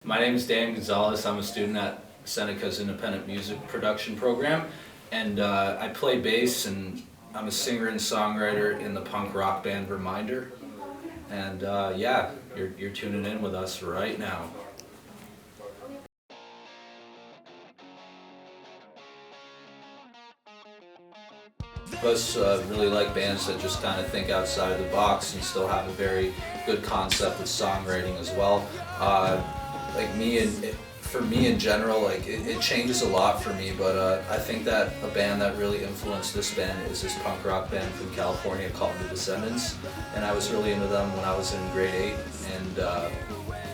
My name is Dan Gonzalez. I'm a student at Seneca's Independent Music Production Program, and I play bass, and I'm a singer and songwriter in the punk rock band Reminder. And yeah, you're tuning in with us right now. Us really like bands that just kind of think outside of the box and still have a very good concept with songwriting as well. Like me and for me in general, like it changes a lot for me, but I think that a band that really influenced this band is this punk rock band from California called The Descendants, and I was really into them when I was in grade 8, and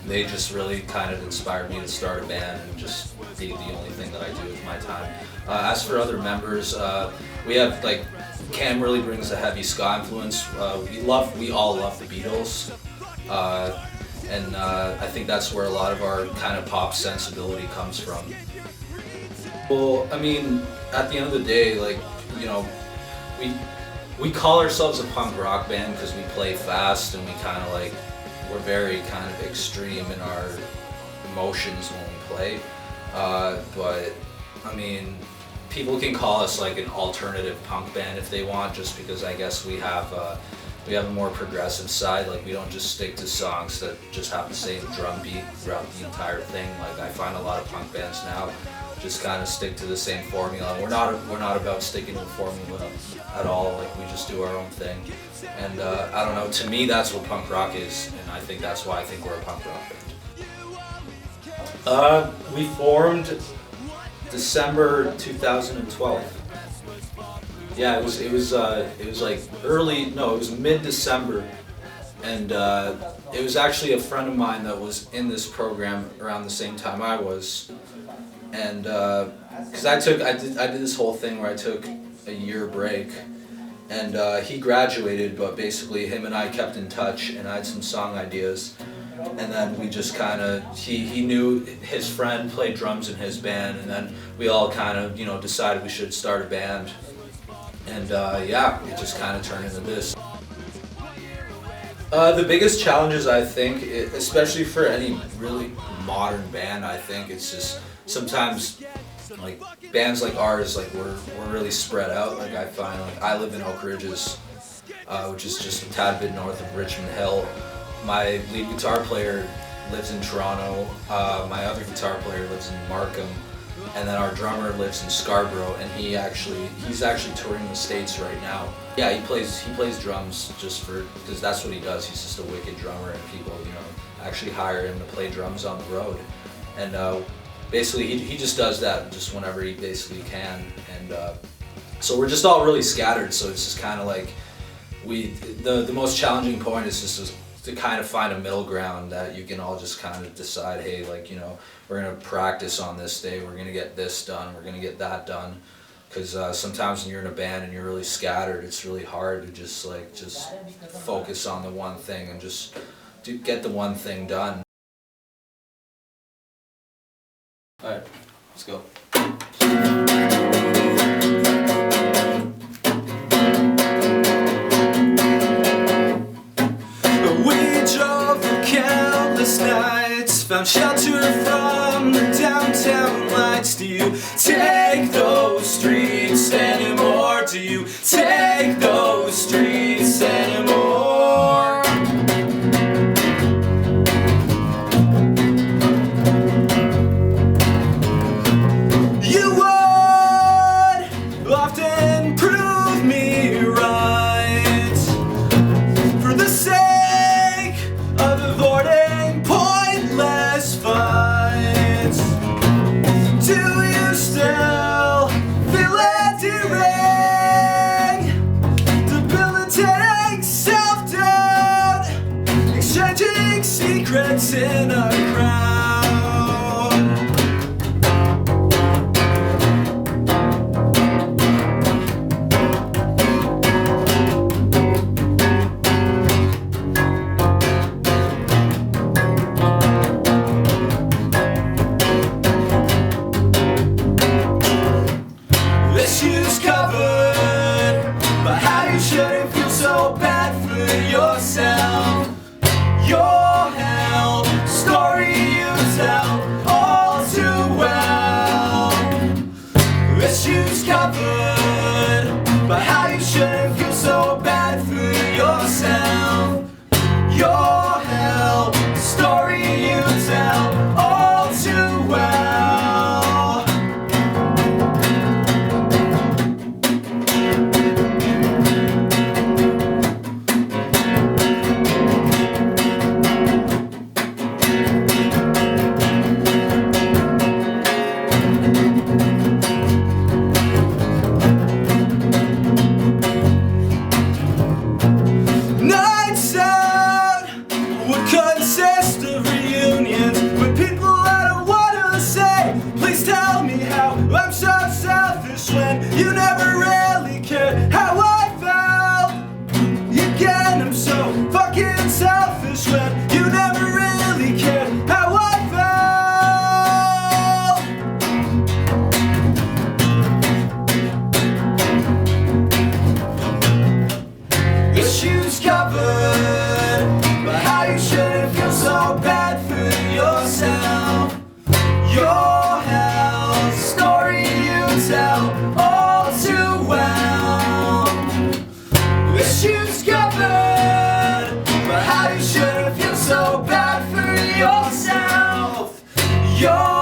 they just really kind of inspired me to start a band and just be the only thing that I do with my time. As for other members, we have like Cam really brings a heavy ska influence. We all love the Beatles, and I think that's where a lot of our kind of pop sensibility comes from. Well, I mean, at the end of the day, like, you know, we call ourselves a punk rock band because we play fast and we kind of like, we're very kind of extreme in our emotions when we play, but I mean, people can call us like an alternative punk band if they want, just because I guess we have a more progressive side. Like, we don't just stick to songs that just have the same drum beat throughout the entire thing. Like, I find a lot of punk bands now just kind of stick to the same formula. We're not about sticking to the formula at all. Like, we just do our own thing. And I don't know, to me that's what punk rock is, and I think that's why I think we're a punk rock band. We formed December 2012. Yeah, it was like it was mid-December, and it was actually a friend of mine that was in this program around the same time I was, and because I did this whole thing where I took a year break, and he graduated, but basically him and I kept in touch, and I had some song ideas, and then we just kind of, he knew his friend played drums in his band, and then we all kind of, you know, decided we should start a band, and yeah, it just kind of turned into this. The biggest challenges, I think, especially for any really modern band, I think it's just sometimes, like, bands like ours, like we're really spread out. Like, I find, like, I live in Oak Ridges, which is just a tad bit north of Richmond Hill. My lead guitar player lives in Toronto. My other guitar player lives in Markham, and then our drummer lives in Scarborough. And he's actually touring the States right now. Yeah, he plays drums just because that's what he does. He's just a wicked drummer, and people, you know, actually hire him to play drums on the road. And basically, he just does that just whenever he basically can. And so we're just all really scattered. So it's just kind of like the most challenging point is just to kind of find a middle ground that you can all just kind of decide, hey, like, you know, we're gonna practice on this day, we're gonna get this done, we're gonna get that done. Because sometimes when you're in a band and you're really scattered, it's really hard to just focus on the one thing and just get the one thing done. All right, let's go. Nights, found shelter from the downtown lights. Do you take those streets anymore? Do you take those streets anymore? You would often prove me right for the sake of avoiding pointless fights. Do you still feel endearing? tell all too well. Issues covered, but how you shouldn't feel so bad for yourself. Your hell, story you tell all too well. Nights out would consist of reunions with people I don't wanna say. Please tell me how I'm so selfish when you never really cared how I felt. Again, I'm so fucking selfish when you never really cared how I felt. Issues covered, but how you shouldn't feel so bad for yourself. Your hell, story you tell all too well. Issues covered, but how you shouldn't feel so bad for yourself. Your